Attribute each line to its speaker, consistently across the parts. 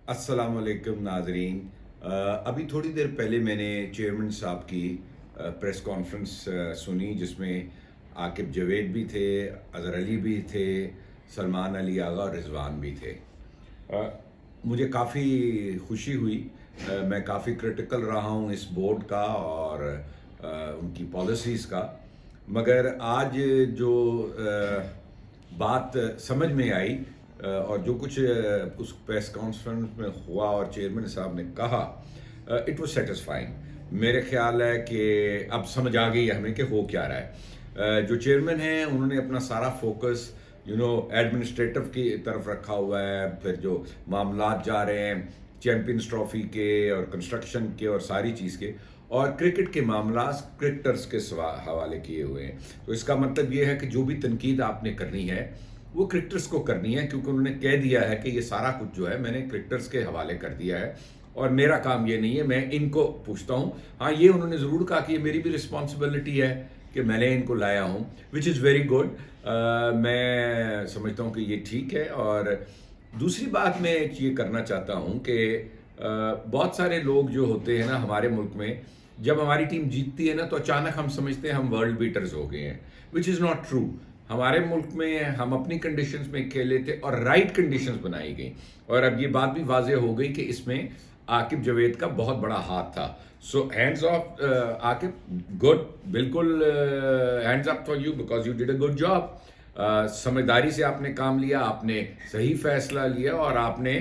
Speaker 1: अस्सलाम वालेकुम नाजरीन। अभी थोड़ी देर पहले मैंने चेयरमैन साहब की प्रेस कॉन्फ्रेंस सुनी, जिसमें आकिब जवेद भी थे, अज़हर अली भी थे, सलमान अली आगा और रिजवान भी थे। मुझे काफ़ी खुशी हुई। मैं काफ़ी क्रिटिकल रहा हूँ इस बोर्ड का और उनकी पॉलिसीज़ का, मगर आज जो बात समझ में आई और जो कुछ उस प्रेस कॉन्फ्रेंस में हुआ और चेयरमैन साहब ने कहा, इट वाज सेटिस्फाइंग। मेरे ख्याल है कि अब समझ आ गई है हमें कि हो क्या रहा है। जो चेयरमैन हैं उन्होंने अपना सारा फोकस एडमिनिस्ट्रेटिव की तरफ रखा हुआ है। फिर जो मामलात जा रहे हैं चैंपियंस ट्रॉफी के और कंस्ट्रक्शन के और सारी चीज़ के, और क्रिकेट के मामला क्रिकेटर्स के हवाले किए हुए हैं। तो इसका मतलब ये है कि जो भी तनकीद आपने करनी है वो क्रिकेटर्स को करनी है, क्योंकि उन्होंने कह दिया है कि ये सारा कुछ जो है मैंने क्रिकेटर्स के हवाले कर दिया है और मेरा काम ये नहीं है, मैं इनको पूछता हूँ। हाँ, ये उन्होंने ज़रूर कहा कि ये मेरी भी रिस्पॉन्सिबिलिटी है कि मैंने इनको लाया हूँ, विच इज़ वेरी गुड। मैं समझता हूँ कि ये ठीक है। और दूसरी बात मैं एक ये करना चाहता हूँ कि बहुत सारे लोग जो होते हैं ना हमारे मुल्क में, जब हमारी टीम जीतती है ना तो अचानक हम समझते हैं हम वर्ल्ड बीटर्स हो गए हैं, विच इज़ नॉट ट्रू। हमारे मुल्क में हम अपनी कंडीशंस में खेले थे और राइट कंडीशंस बनाई गई, और अब ये बात भी वाज़ेह हो गई कि इसमें आकिब जवेद का बहुत बड़ा हाथ था। सो हैंड्स ऑफ आकिब, गुड, बिल्कुल hands up for you because you did a good job. समझदारी से आपने काम लिया, आपने सही फैसला लिया और आपने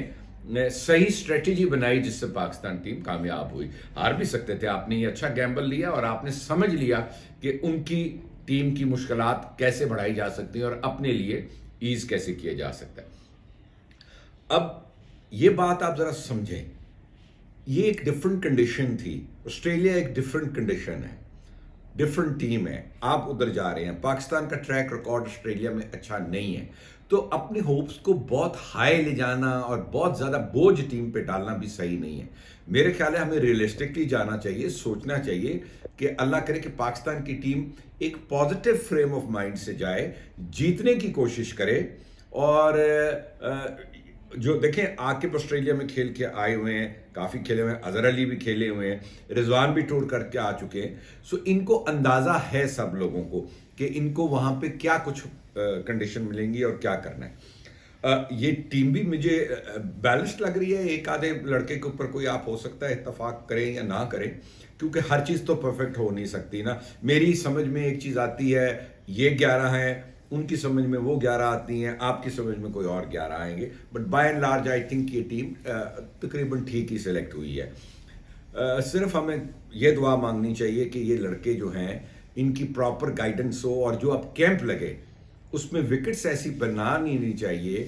Speaker 1: सही स्ट्रेटेजी बनाई जिससे पाकिस्तान टीम कामयाब हुई। हार भी सकते थे, आपने ये अच्छा गैम्बल लिया और आपने समझ लिया कि उनकी टीम की मुश्किलात कैसे बढ़ाई जा सकती हैं और अपने लिए ईज कैसे किया जा सकता है। अब ये बात आप जरा समझें, ये एक डिफरेंट कंडीशन थी। ऑस्ट्रेलिया एक डिफरेंट कंडीशन है, डिफरेंट टीम है। आप उधर जा रहे हैं, पाकिस्तान का ट्रैक रिकॉर्ड ऑस्ट्रेलिया में अच्छा नहीं है, तो अपने होप्स को बहुत हाई ले जाना और बहुत ज़्यादा बोझ टीम पे डालना भी सही नहीं है। मेरे ख्याल है हमें रियलिस्टिकली जाना चाहिए, सोचना चाहिए कि अल्लाह करे कि पाकिस्तान की टीम एक पॉजिटिव फ्रेम ऑफ माइंड से जाए, जीतने की कोशिश करे। और जो देखें, आकिब ऑस्ट्रेलिया में खेल के आए हुए हैं, काफ़ी खेले हुए हैं, अजहर अली भी खेले हुए हैं, रिजवान भी टूर करके आ चुके हैं। सो इनको अंदाज़ा है सब लोगों को कि इनको वहाँ पे क्या कुछ कंडीशन मिलेंगी और क्या करना है। ये टीम भी मुझे बैलेंस्ड लग रही है। एक आधे लड़के के ऊपर कोई आप हो सकता है इत्तेफाक करें या ना करें, क्योंकि हर चीज़ तो परफेक्ट हो नहीं सकती ना। मेरी समझ में एक चीज़ आती है, ये 11 हैं, उनकी समझ में वो 11 आती हैं, आपकी समझ में कोई और 11 आएंगे, but by and large I think ये टीम तकरीबन ठीक ही सिलेक्ट हुई है। सिर्फ हमें ये दुआ मांगनी चाहिए कि ये लड़के जो हैं इनकी प्रॉपर गाइडेंस हो, और जो अब कैंप लगे उसमें विकेट्स ऐसी बनानी नहीं चाहिए,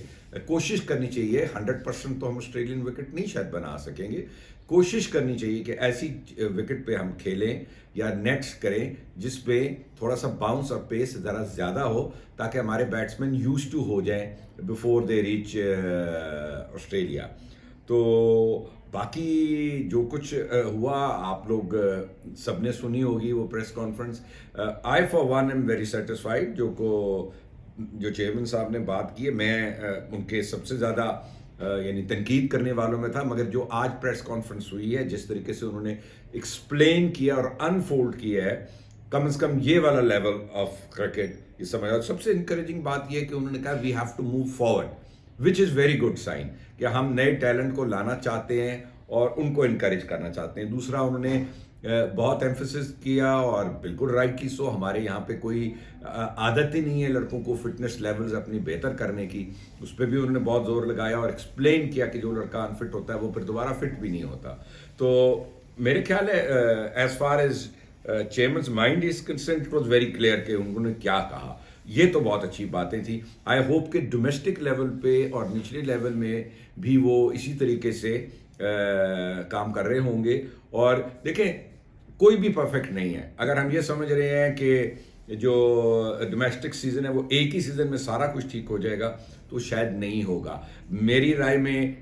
Speaker 1: कोशिश करनी चाहिए। 100% तो हम ऑस्ट्रेलियन विकेट नहीं शायद बना सकेंगे, कोशिश करनी चाहिए कि ऐसी विकेट पे हम खेलें या नेट्स करें जिस पे थोड़ा सा बाउंस और पेस ज़रा ज़्यादा हो, ताकि हमारे बैट्समैन यूज्ड टू हो जाएं बिफोर दे रीच ऑस्ट्रेलिया। तो बाकी जो कुछ हुआ आप लोग सबने सुनी होगी वो press conference. I for one am very satisfied. जो चेयरमैन साहब ने बात की है, मैं उनके सबसे ज़्यादा यानी तनकीद करने वालों में था, मगर जो आज प्रेस कॉन्फ्रेंस हुई है, जिस तरीके से उन्होंने एक्सप्लेन किया और अनफोल्ड किया है, कम से कम ये वाला लेवल ऑफ क्रिकेट ये समझ। और सबसे इंकरेजिंग बात ये है कि उन्होंने कहा we have to move forward, which is very good sign कि हम नए टैलेंट को लाना चाहते हैं और उनको इनकरेज करना चाहते हैं। दूसरा, उन्होंने बहुत एम्फेसिस किया और बिल्कुल राइट की सो, हमारे यहाँ पे कोई आदत ही नहीं है लड़कों को फिटनेस लेवल्स अपनी बेहतर करने की। उस पर भी उन्होंने बहुत जोर लगाया और एक्सप्लेन किया कि जो लड़का अनफिट होता है वो फिर दोबारा फिट भी नहीं होता। तो मेरे ख्याल है as far as chairman's mind is concern, it was very clear कि उन्होंने क्या कहा। ये तो बहुत अच्छी बातें थी। आई होप कि डोमेस्टिक लेवल पे और निचले लेवल में भी वो इसी तरीके से काम कर रहे होंगे। और देखें, कोई भी परफेक्ट नहीं है। अगर हम ये समझ रहे हैं कि जो डोमेस्टिक सीज़न है वो एक ही सीज़न में सारा कुछ ठीक हो जाएगा, तो शायद नहीं होगा। मेरी राय में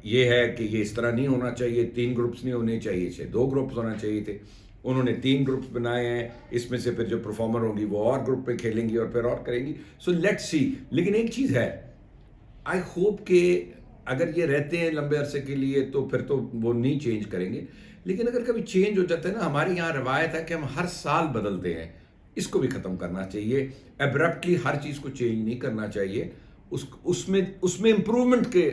Speaker 1: ये है कि ये इस तरह नहीं होना चाहिए। 3 ग्रुप्स नहीं होने चाहिए, 2 ग्रुप्स होना चाहिए थे। उन्होंने 3 ग्रुप्स बनाए हैं, इसमें से फिर जो परफॉर्मर होंगी वो और ग्रुप पे खेलेंगी और फिर और करेंगी। So let's see. लेकिन एक चीज़ है, आई होप कि اگر یہ رہتے ہیں لمبے عرصے کے لیے تو پھر تو وہ نہیں چینج کریں گے، لیکن اگر کبھی چینج ہو جاتا ہے نا، ہمارے یہاں روایت ہے کہ ہم ہر سال بدلتے ہیں، اس کو بھی ختم کرنا چاہیے. ایبرپٹلی ہر چیز کو چینج نہیں کرنا چاہیے، اس میں امپروومنٹ کے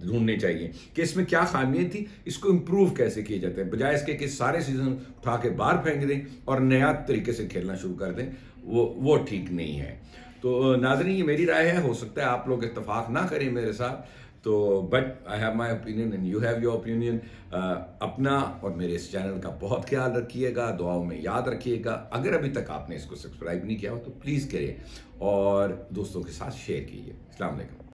Speaker 1: ڈھونڈنے چاہیے کہ اس میں کیا خامیاں تھی، اس کو امپروو کیسے کیے جاتے ہیں، بجائے اس کے کہ سارے سیزن اٹھا کے باہر پھینک دیں اور نیا طریقے سے کھیلنا شروع کر دیں. وہ ٹھیک نہیں ہے. تو ناظرین، یہ میری رائے ہے، ہو سکتا ہے آپ لوگ اتفاق نہ کریں میرے ساتھ، تو but I have my opinion and you have your opinion. اپنا اور میرے اس چینل کا بہت خیال رکھیے گا، دعاؤں میں یاد رکھیے گا. اگر ابھی تک آپ نے اس کو سبسکرائب نہیں کیا ہو تو پلیز کریں اور دوستوں کے ساتھ شیئر کیجیے. السلام علیکم.